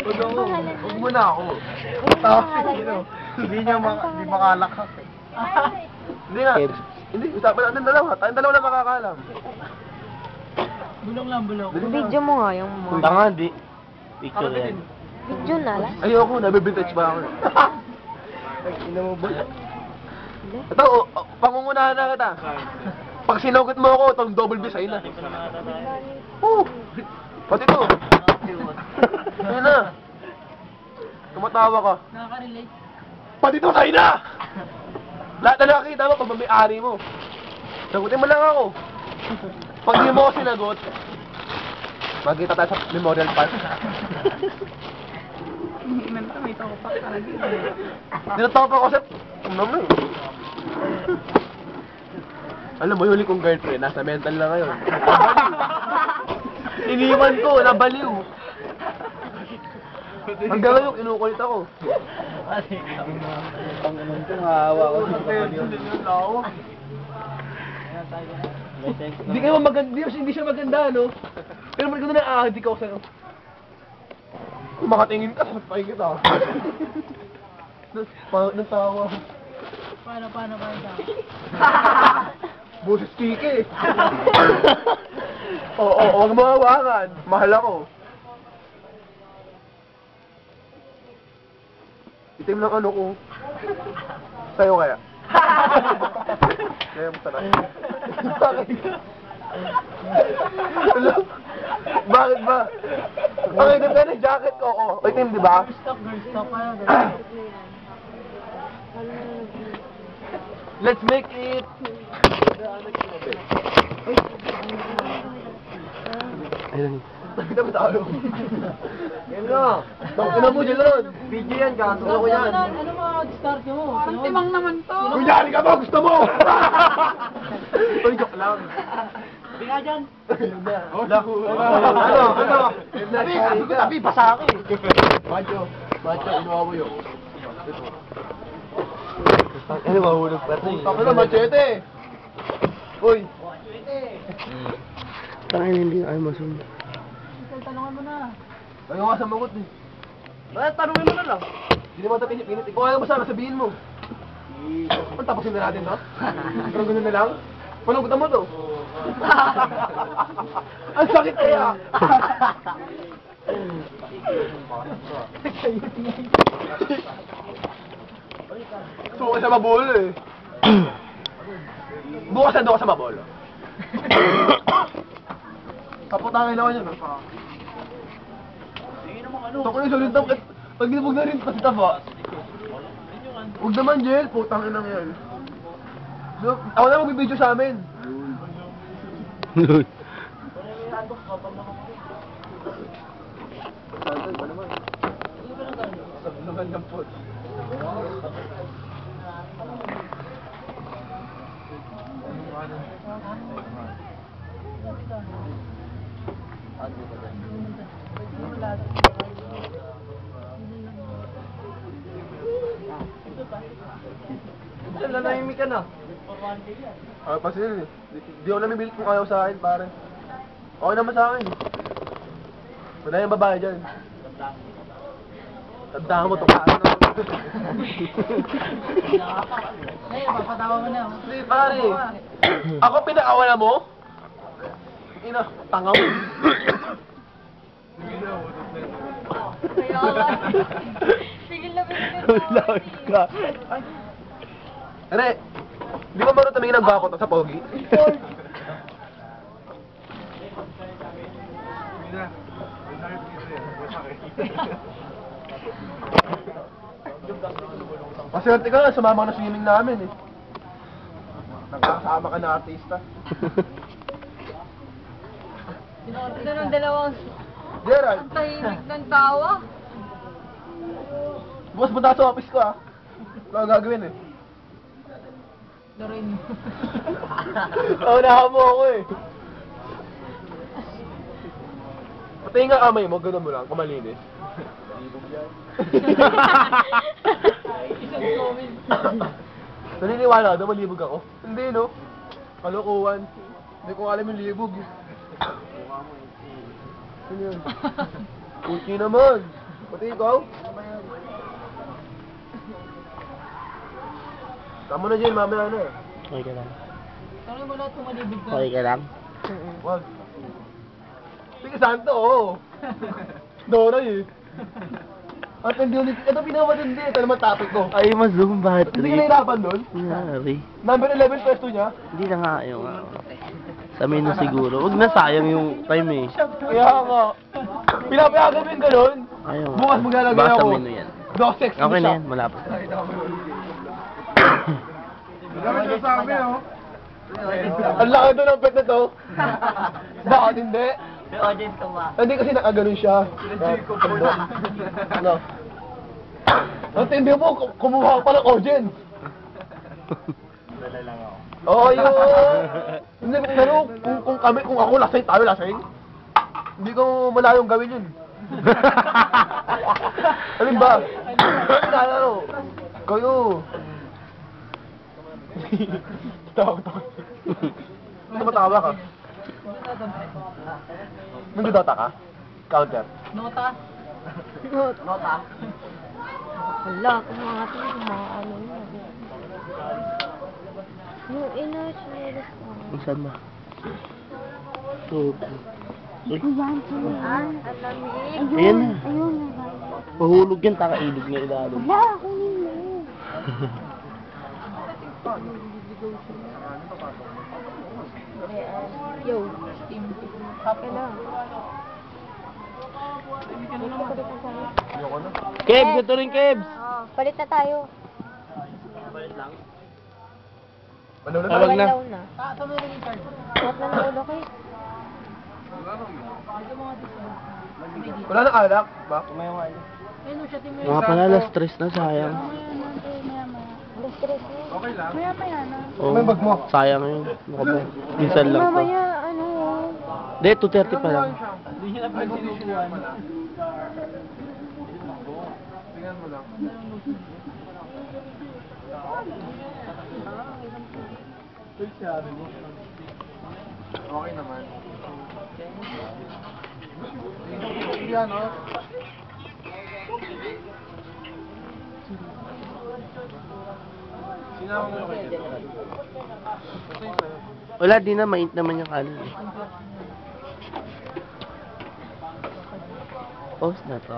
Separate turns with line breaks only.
Huwag mo na ako. Hindi niya makalakak eh. Hindi nga. Hindi, usapan natin dalawa. Tayong dalawa lang makakalam.
Bulong lang, bulong.
Video mo nga yung mga...
Tanga, hindi. Picture yan.
Video na lang.
Ayoko, nabibintage ba ako? Ina mo ba? Ito, pangungunahan na kita. Pag sinugot mo ako, itong double B sa'yo na. Pati ito. Ayun na. Tumatawa ka.
Nakaka-relate.
Pati ito sa'yo na! Lahat na nakakita mo pag may-ari mo. Sagutin mo lang ako. Pag di mo ako sinagot, magkita tayo sa Memorial Park.
May topak talaga.
Tinatawag ako sa... Ano mo eh. Alam mo, yung huli kong girlfriend, nasa mental na ngayon. Nabaliw. Iniwan ko, nabaliw. Hanggang ngayon, kinukulit ako.
Pangunan ko, maawa ko sa pamilya.
Hindi kayo maganda, hindi siya maganda, no? Pero man ko na naahadik ako sa'yo. Kung makatingin ka, sasapain kita. Natawa.
Paano sa
Boses piki eh. Oo, huwag mo hawakan. Mahal ako. Itim ng ano ko. Sa'yo kaya. Kaya mo sarap. Bakit? Bakit ba? Ang ganda ng jacket ko. Oh, itim, di ba?
Stop, girl, stop.
Let's make it. Ayun. Nakita mo tayo. Yan nga. Ina mo dyan nun. Video yan, gato ko yan.
Ano ma-start nyo? Parang timang naman to.
Kunyari ka ba? Gusto mo? Uy, joke lang.
Sabi nga dyan.
Ano? Sabi, basa ako eh. Macho, inuwa mo yun. Ano, mahulog pa ito eh. Ako na, machete! Uy!
Tangin hindi ayaw masunod.
Tanungan mo na.
Ayaw nga sa magot eh. Tanungin mo na lang. Hindi naman ito pinit. Kung ayaw mo sana, sabihin mo. Tapusin na natin, no? Pero ganun na lang? Panagutan mo to. Ang sakit kaya! Suka sa mabolo eh. Bukas na doon sa mabolo. Kaputangin ako niya. Ito ko yung sulit na pag nilibog na rin pasta ba? Huwag naman, Jel. Putang inang yan. Ako na magbibideo sa amin. Santay ba naman? Sabi naman ng pot. Nanahimik ka na. Kasi di ako namibilit kung ayaw sa akin, pare. Okay naman sa akin. Wala yung babae dyan. Tandaan mo ito ka.
Ngayon, papatawa mo na.
Hindi, pare. Ako pinakawala mo? Ina, tanga mo.
Kaya nga. Sige lang,
Lawit ka.
Ere, di ba marunong tumingin ng bakot sa pogi? Maswerte ka nga, sumama ka na swimming namin eh. Nakakasama ka na artista.
Ito ng dalawang
Gerald,
ang tahimik ng tawa.
bukas punta sa office ko ah. Ano ang gagawin eh?
Laruin mo.
Naunahan mo ako eh. Pati nga kamay mo, gano'n mo lang, kamalinis. Libog yan.
Isang comment.
Naniniwala ka daw malibog ako? Hindi no? Kalokohan. Hindi ko alam yung libog. Ano yun? Puti naman. Puti ikaw? Tama na dyan, mamaya na.
Okay ka lang.
Tanongin mo lahat kung malibig ka.
Okay ka lang?
Wag. Sige, santo, oo. Dora eh. At hindi ulit, ito pinamatindi, ito naman topic ko.
Ay, ma-zoom
Hindi ka
battery.
nahirapan doon?
Nangyari.
Number 11 pwesto niya?
Hindi na nga yung sa menu siguro. Huwag na sayang yung time eh.
Kaya nga. Pinapayagan mo yung ganun.
Ayaw.
Bukas maglalagay
Basta
ako.
menu yan.
Dosex mo
Okay na
siya.
yan, malapit.
Dami ko sabi, oh. Ang laki doon ang pet na to. Bakit hindi?
May audience ka ba?
Hindi kasi nakaganon siya. Ano? Ang tindi mo, kumuha pa ng audience.
Dala lang ako.
Oo, yun. Hindi, kung kami, kung ako lasing, tayo lasing. Hindi ko malayong gawin yun. Alin ba? Ano? Kayo. Tawa. Tumatawa ka. Nagdodota ka? Counter.
Nota? Nota?
Wala, kung mga ano yun. Yung ina-chinelas ko.
Kung saan ba? Ito. Uy,
Ang lamig.
ayan na.
Ayun na.
Mahulog yan, taka-ilog na ilalim.
Wala, kunin mo. Yo. Okay na.
Ayoko na.
Kebs, ito rin Kebs!
Palit na tayo.
Ano na?
Tawag na.
Walaw na.
Saan mo rin yung card?
Suot na ng ulo ko eh.
Wala na alak, ba?
Ayun, siya team mo
Mga pala, alas 3 na, sayang.
Alas 3 na.
Okay lang.
Oo,
May bag mo?
sayang yun. Ano ka ba? Minsan lang to.
Mamaya, ano.
Hindi, 2:30 pa lang.
Hindi siya napagsinusuan.
Tingnan mo lang. Okay naman. Yan, oh. Sinama mo kayo dyan.
Wala, di na, mainit naman yung kanin eh. Post na to.